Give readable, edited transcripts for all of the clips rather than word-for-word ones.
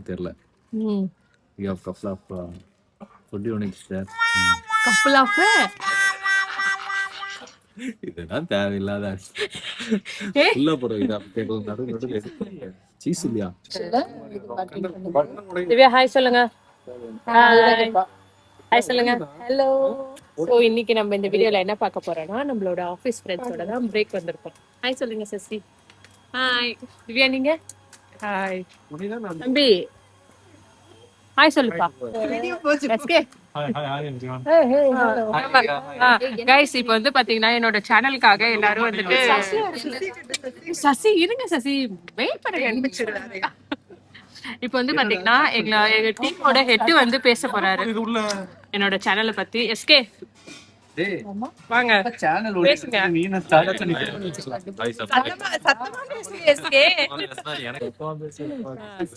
என்னன்னு தெரியல. ம் We have couple of food units there. Couple of இதெல்லாம் தேவையில்லாத ஏ உள்ள போற இதா கேட்கணும். நடுவில் சீஸ் இல்லையா? திவ்யா ஹாய் சொல்லுங்க. ஹாய் ஹாய் சொல்லுங்க. ஹலோ. ஸோ இன்னைக்கு நம்ம இந்த வீடியோல என்ன பார்க்க போறோம்னா நம்மளோட ஆஃபீஸ் ஃப்ரெண்ட்ஸோட தான் பிரேக் வந்திருக்கோம். ஹாய் சொல்லுங்க சசி. ஹாய் திவ்யா நீங்க. ஹாய் தம்பி ஹாய் சொல்லுப்பா. எஸ்கே கைஸ் இப்போ வந்து பாத்தீங்கன்னா என்னோட சேனலுக்காக எல்லாரும் வந்துட்டு சசி இருங்க சசி வெயிட் பண்ணுங்க. இப்போ வந்து பாத்தீங்கன்னா எங்க டீமோட ஹெட் வந்து பேச போறாரு என்னோட சேனலை பத்தி. எஸ்கே வாங்க பேசுங்க.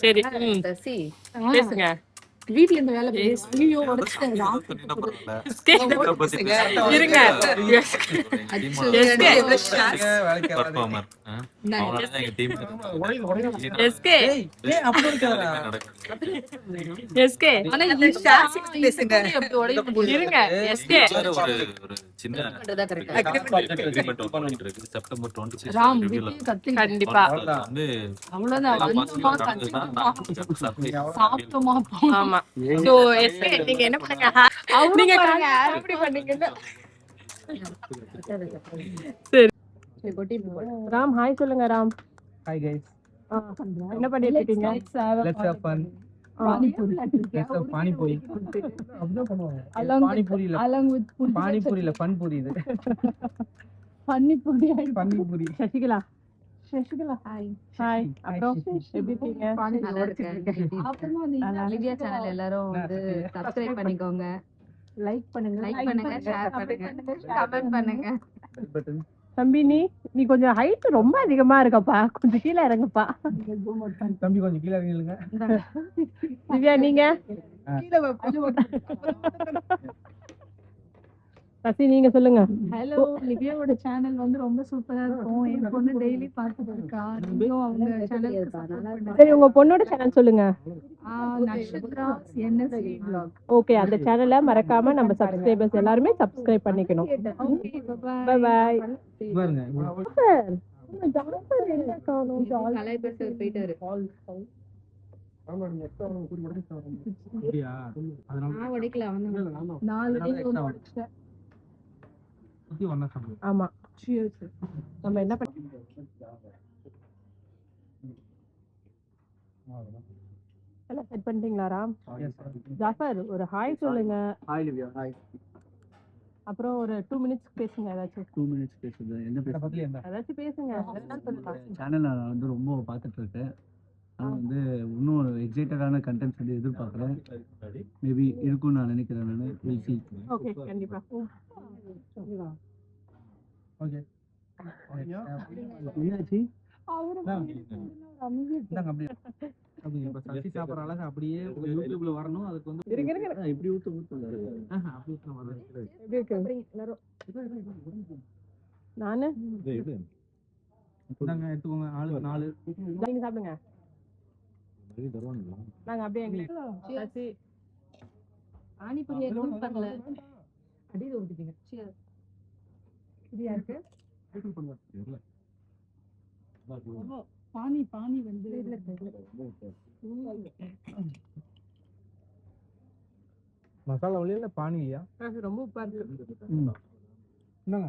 சரி பேசுங்க. வீட்ல இந்த வேலை இருங்க. கண்டிப்பா ஆமா. சோ நீங்க என்ன பண்ணுங்க, நீங்க எப்படி பண்ணீங்கன்னா சரி. ராம் ஹாய் சொல்லுங்க. ராம் Hi guys, என்ன பண்ணிட்டு இருக்கீங்க? let's have fun. Let's have pani puri. Along with pani puri la fun puri இது. Pani puri. Sasikala hi hi. அப்புறம் எப்படி இருக்கீங்க? லிவியா சேனல் எல்லாரும் வந்து சப்ஸ்கிரைப் பண்ணிக்கோங்க, லைக் பண்ணுங்க, ஷேர் பண்ணுங்க, கமெண்ட் பண்ணுங்க. தம்பி நீ கொஞ்சம் ஹைட் ரொம்ப அதிகமா இருக்கப்பா, கொஞ்சம் கீழே இறங்குப்பா. தம்பி கொஞ்சம் கீழ இறங்குங்க. திவ்யா நீங்க சசி நீங்க சொல்லுங்க. ஹலோ, லிவியாவோட சேனல் வந்து ரொம்ப சூப்பரா இருக்கும். என் பொண்ணு டெய்லி பார்த்துட்டு இருக்கா. நீங்களும் அவங்க சேனல். சரி உங்க பொண்ணோட சேனல் சொல்லுங்க. Nakshatra NSV vlog. ஓகே, அந்த சேனலை மறக்காம நம்ம சப்ஸ்கிரைபர்ஸ் எல்லாருமே சப்ஸ்கிரைப் பண்ணிக்கணும். Bye bye. பாருங்க. கலைபட்டு போயிட்டாரு. அப்படியா? அதனால நான் உடைக்கல, அவன் 4 உடைச்சிட்டேன். சுத்தி வந்தா சாப்பிடு. ஆமா நம்ம என்ன பண்ண எல்லாம் செட் பண்ணிட்டீங்களா ராம்? ஜாஃபர் ஒரு ஹாய் சொல்லுங்க. Hi Livia. Hi. அப்புறம் ஒரு 2 மினிட்ஸ் பேசுங்க. ஏதாச்சும் 2 மினிட்ஸ் பேசுறது என்ன பேசுறது? ஏதாச்சும் பேசுங்க. சேனல் நான் வந்து ரொம்ப பார்த்துட்டு இருக்கேன். ஆனால் வந்து இன்னும் எக்ஸைட்டடான கண்டென்ட்ஸ் வந்து எதிர்பார்க்குறேன். மேபி இருக்கும்னு நான் நினைக்கிறேன். நான் வில் சீ. ஓகே கண்டிப்பா. ஓகே. என்னாச்சு? இந்தாங்க அப்படியே. அப்படி இப்ப சசி சாப்பிடுற அழகு அப்படியே யூடியூப்ல வரணும். அதுக்கு வந்து இப்படி ஊத்து அப்படி ஊத்துன வரணும். எப்படி இருக்கு எல்லாரும்? நானு இந்தாங்க எடுத்துக்கோங்க. ஆளு 4. நீங்க சாப்பிடுங்க. நாங்க அப்படியே சசி பானிபூரி எதுவும் பண்ணல. அடியில ஊத்திட்டீங்க. சரியா இருக்கு. பானி வந்து மசாலா உள்ளே பானி இல்லையா? ரொம்ப உப்பா இருக்கு. இந்தாங்க.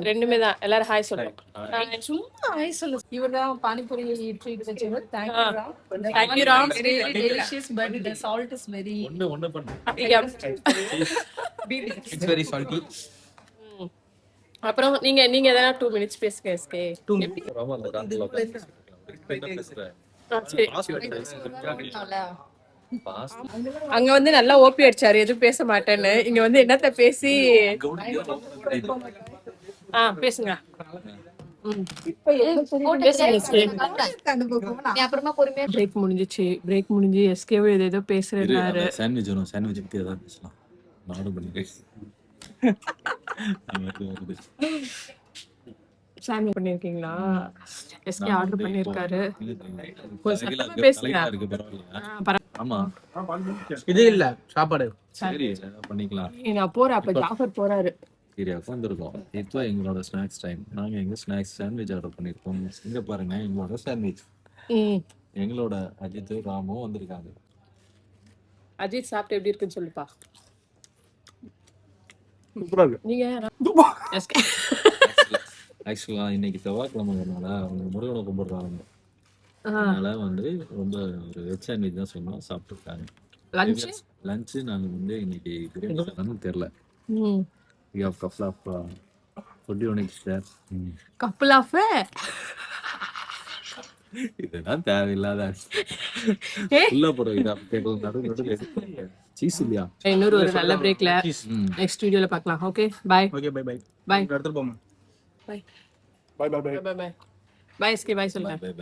ரெண்டுமே தான். எல்லாரும் ஹாய் சொல்லுங்க. சும்மா ஹாய் சொல்லு. இவர்தான் பானிபூரி ட்ரீட் வச்சவர். Thank you Ram. It's really delicious, but the salt is very. ஒண்ணு பண்ணு. It's very salty. அப்புறம் நீங்க எதனா 2 மினிட்ஸ் பேசுங்க. எஸ்கே ரொம்ப அந்த காலத்துல பேசுறேன். அங்க வந்து நல்லா ஓபி அடிச்சாரு, எதுவும் பேச மாட்டேன்னு. இங்க வந்து என்னத்த பேசி பேசுங்க. பிரேக் முடிஞ்சு எஸ்கேவும் ஏதோ பேசுறாரு. சாண்ட்விச் பத்தி ஏதாவது பேசலாம். நான் ஆர்டர் பண்ணிட்டேன். சாமி பண்ணிருக்கீங்களா? எஸ்கே நான் ஆர்டர் வந்து இப்போ பண்ணிருக்காரு. தலையில சத்தமா இருக்கு, பேசுங்க. தலையில இருக்கு, பரவாயில்லையா? ஆமா இது இல்ல சாப்பாடு. சரி பண்ணிக்கலாம். நான் போறேன். அப்ப ஜாஃபர் போறாரு. சரி உட்காந்துருக்கோம். இப்போ எங்களோட ஸ்நாக்ஸ் டைம். நாங்க எங்க ஸ்நாக்ஸ் சாண்ட்விச் ஆர்டர் பண்ணிருக்கோம். இங்க பாருங்க எங்களோட சாண்ட்விச். ம். எங்களோட அஜித் ராமும் வந்திருக்காங்க. அஜித் சாப்பிட்டு எப்படி இருக்குன்னு சொல்லுப்பா. சூப்பரா இருக்கு. நீங்க எஸ்கே ஆக்சுவலா இன்னைக்கு செவ்வாய்க்கிழமைனால அவங்க முருகனை கும்பிடுறாங்க. அதனால வந்து ரொம்ப ஒரு வெஜ் சாண்ட்விச் தான் சொன்னோம், சாப்பிட்டுருக்காங்க. லஞ்சு நாங்கள் வந்து இன்னைக்கு பிரியாணி தெரியல. We have couple of food units there. Couple of இதெல்லாம் தேவையில்லாத உள்ள போற இதா கேட்கறது சீஸ் இல்லையா? இன்னொரு ஒரு நல்ல பிரேக்ல நெக்ஸ்ட் வீடியோல பார்க்கலாம். Okay bye. Okay bye bye. Bye. இடத்துல போமா. Bye bye bye bye. Bye bye. Bye SK bye சொல்லுங்க. Bye bye.